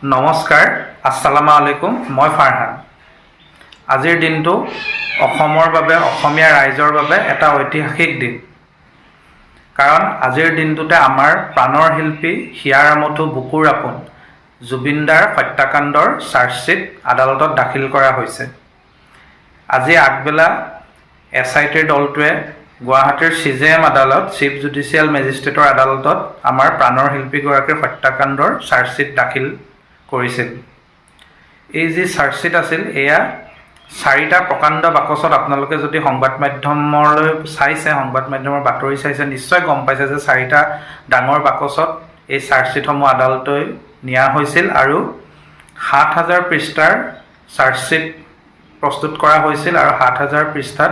নমস্কাৰ, আসসালামু আলাইকুম। মই ফাৰহান। আজিৰ দিনটো অসমৰ বাবে, অসমীয়া ৰাইজৰ বাবে এটা ঐতিহাসিক দিন। কাৰণ আজিৰ দিনটোতে আমাৰ প্ৰাণৰ শিল্পী হিয়াৰ আমঠু বুকুৰ আপোন জুবিন দাৰ হত্যাকাণ্ডৰ চাৰ্জশ্বীট আদালতত দাখিল কৰা হৈছে। আজি আগবেলা SITৰ দলটোৱে গুৱাহাটীৰ CJM আদালত, চিফ জুডিচিয়েল মেজিষ্ট্ৰেটৰ আদালতত আমাৰ প্ৰাণৰ শিল্পীগৰাকীৰ হত্যাকাণ্ডৰ চাৰ্জশ্বীট দাখিল কৰিছিল। এই যি চাৰ্জশ্বীট আছিল, এয়া 4টা প্ৰকাণ্ড বাকচত আপোনালোকে যদি সংবাদ মাধ্যমলৈ চাইছে, সংবাদ মাধ্যমৰ বাতৰি চাইছে, নিশ্চয় গম পাইছে যে 4টা ডাঙৰ বাকচত এই চাৰ্জশ্বীটসমূহ আদালতলৈ নিয়া হৈছিল আৰু 7,000 পৃষ্ঠাৰ চাৰ্জশ্বীট প্ৰস্তুত কৰা হৈছিল আৰু 7,000 পৃষ্ঠাত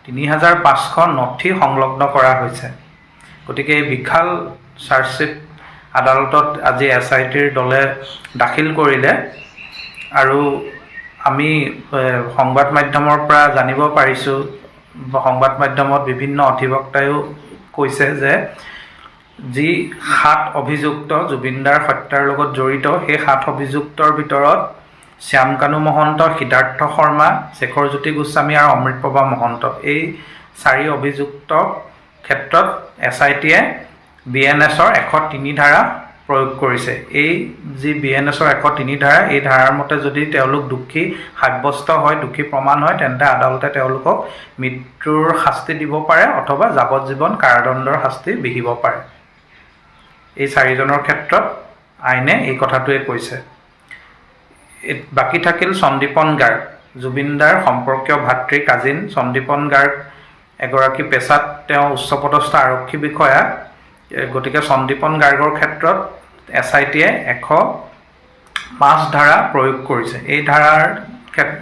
3,500 নথি সংলগ্ন কৰা হৈছে। গতিকে এই বিশাল চাৰ্জশ্বীট আদালতত আজি SITৰ দলে দাখিল কৰিলে আৰু আমি সংবাদ মাধ্যমৰ পৰা জানিব পাৰিছোঁ, সংবাদ মাধ্যমত বিভিন্ন অধিবক্তায়ো কৈছে যে যি 7 অভিযুক্ত জুবিন দাৰ হত্যাৰ লগত জড়িত, সেই 7 অভিযুক্তৰ ভিতৰত শ্যামকানু মহন্ত, সিদ্ধাৰ্থ শৰ্মা, শেখৰজ্যোতি গোস্বামী আৰু অমৃতপ্ৰভা মহন্ত, এই 4 অভিযুক্তৰ ক্ষেত্ৰত SITয়ে BNSৰ 103 ধাৰা প্ৰয়োগ কৰিছে। এই যি BNSৰ 103 ধাৰা, এই ধাৰাৰ মতে যদি তেওঁলোক দোষী সাব্যস্ত হয়, দোষী প্ৰমাণ হয়, তেন্তে আদালতে তেওঁলোকক মৃত্যুৰ শাস্তি দিব পাৰে অথবা যাৱজ্জীৱন কাৰাদণ্ডৰ শাস্তি বিহিব পাৰে। এই 4জনৰ ক্ষেত্ৰত আইনে এই কথাটোৱে কৈছে। বাকী থাকিল সন্দীপন গাৰ্গ, জুবিন দাৰ সম্পৰ্কীয় ভাতৃ কাজিন সন্দীপন গাৰ্গ এগৰাকী পেছাত তেওঁ উচ্চপদস্থ আৰক্ষী বিষয়া। গতিকে সন্দীপন গাৰ্গৰ ক্ষেত্ৰত SITয়ে 105 ধাৰা প্ৰয়োগ কৰিছে। এই ধাৰাৰ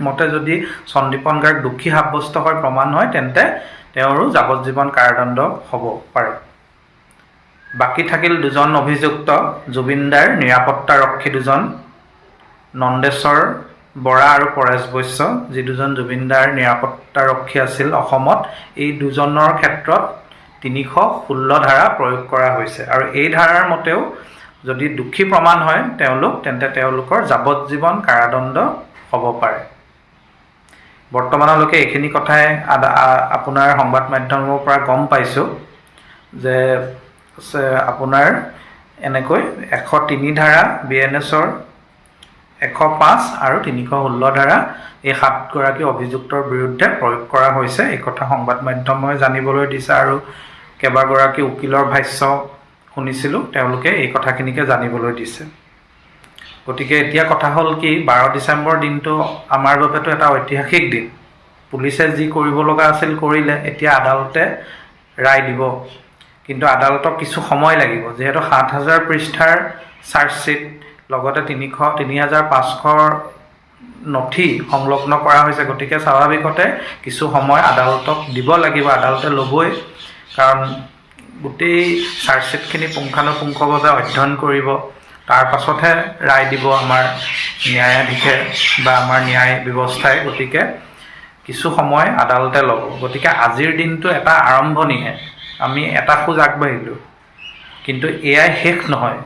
মতে যদি সন্দীপন গাৰ্গ দোষী সাব্যস্ত হয়, প্ৰমাণ হয়, তেন্তে তেওঁৰো যাৱজ্জীৱন কাৰাদণ্ড হ'ব পাৰে। বাকী থাকিল 2জন অভিযুক্ত জুবিন দাৰ নিৰাপত্তাৰক্ষী 2জন, নন্দেশ্বৰ বৰা আৰু পৰেশ বৈশ্য, যি 2জন জুবিন দাৰ নিৰাপত্তাৰক্ষী আছিল অসমত। এই 2জনৰ ক্ষেত্ৰত 316 ধাৰা প্ৰয়োগ কৰা হৈছে আৰু এই ধাৰাৰ মতেও যদি দোষী প্ৰমাণ হয় তেন্তে তেওঁলোকৰ যাৱজ্জীৱন কাৰাদণ্ড হ'ব পাৰে। বৰ্তমানলৈকে এইখিনি কথাই আপোনাৰ সংবাদ মাধ্যমৰ পৰা গম পাইছোঁ যে আপোনাৰ এনেকৈ 103 ধাৰা BNSৰ 105 আৰু 316 ধাৰা এই 7গৰাকী অভিযুক্তৰ বিৰুদ্ধে প্ৰয়োগ কৰা হৈছে। এই কথা সংবাদ মাধ্যমে জানিবলৈ দিছে আৰু কেইবাগৰাকী উকিলৰ ভাষ্য শুনিছিলোঁ, তেওঁলোকে এই কথাখিনিকে জানিবলৈ দিছে। গতিকে এতিয়া কথা হ'ল কি, 12 ডিচেম্বৰ দিনটো আমাৰ বাবেতো এটা ঐতিহাসিক দিন। পুলিচে যি কৰিব লগা আছিল কৰিলে, এতিয়া আদালতে ৰায় দিব, কিন্তু আদালতক কিছু সময় লাগিব। যিহেতু 7,000 পৃষ্ঠাৰ চাৰ্জশ্বীট লগতে 3,500 নথি সংলগ্ন কৰা হৈছে, গতিকে স্বাভাৱিকতে কিছু সময় আদালতক দিব লাগিব, আদালতে ল'বই। কাৰণ গোটেই চাৰ্জশ্বীটখিনি পুংখানুপুংখভাৱে অধ্যয়ন কৰিব, তাৰ পাছতহে ৰায় দিব আমাৰ ন্যায়াধীশে বা আমাৰ ন্যায় ব্যৱস্থাই। গতিকে কিছু সময় আদালতে ল'ব। গতিকে আজিৰ দিনটো এটা আৰম্ভণিহে, আমি এটা খোজ আগবাঢ়িলোঁ, কিন্তু এয়াই শেষ নহয়।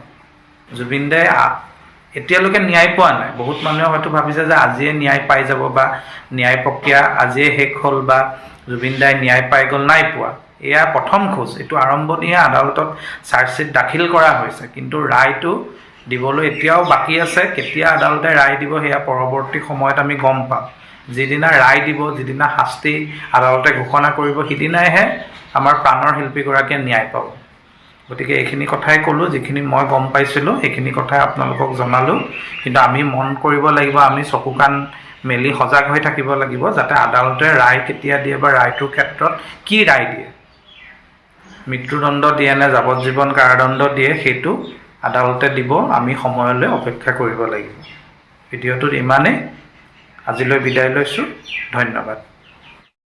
জুবিন দাই এতিয়ালৈকে ন্যায় পোৱা নাই। বহুত মানুহে হয়তো ভাবিছে যে আজিয়ে ন্যায় পাই যাব বা ন্যায় প্ৰক্ৰিয়া আজিয়ে শেষ হ'ল বা জুবিন দাই ন্যায় পাই গ'ল। নাই পোৱা। এয়া প্ৰথম খোজ, এইটো আৰম্ভণিহে। আদালতত চাৰ্জশ্বীট দাখিল কৰা হৈছে, কিন্তু ৰায়টো দিবলৈ এতিয়াও বাকী আছে। কেতিয়া আদালতে ৰায় দিব সেয়া পৰৱৰ্তী সময়ত আমি গম পাম। যিদিনা ৰায় দিব, যিদিনা শাস্তি আদালতে ঘোষণা কৰিব, সিদিনাইহে আমাৰ প্ৰাণৰ শিল্পীগৰাকীয়ে ন্যায় পাব। গতিকে এইখিনি কথাই ক'লোঁ, যিখিনি মই গম পাইছিলোঁ সেইখিনি কথাই আপোনালোকক জনালোঁ। কিন্তু আমি মন কৰিব লাগিব, আমি চকু কাণ মেলি সজাগ হৈ থাকিব লাগিব, যাতে আদালতে ৰায় কেতিয়া দিয়ে বা ৰায়টোৰ ক্ষেত্ৰত কি ৰায় দিয়ে, মৃত্যুদণ্ড দিয়ে নে যাৱজ্জীৱন কাৰাদণ্ড দিয়ে, সেইটো আদালতে দিব। আমি সময়লৈ অপেক্ষা কৰিব লাগিব। ভিডিঅ'টোত ইমানেই। আজিলৈ বিদায় লৈছোঁ। ধন্যবাদ।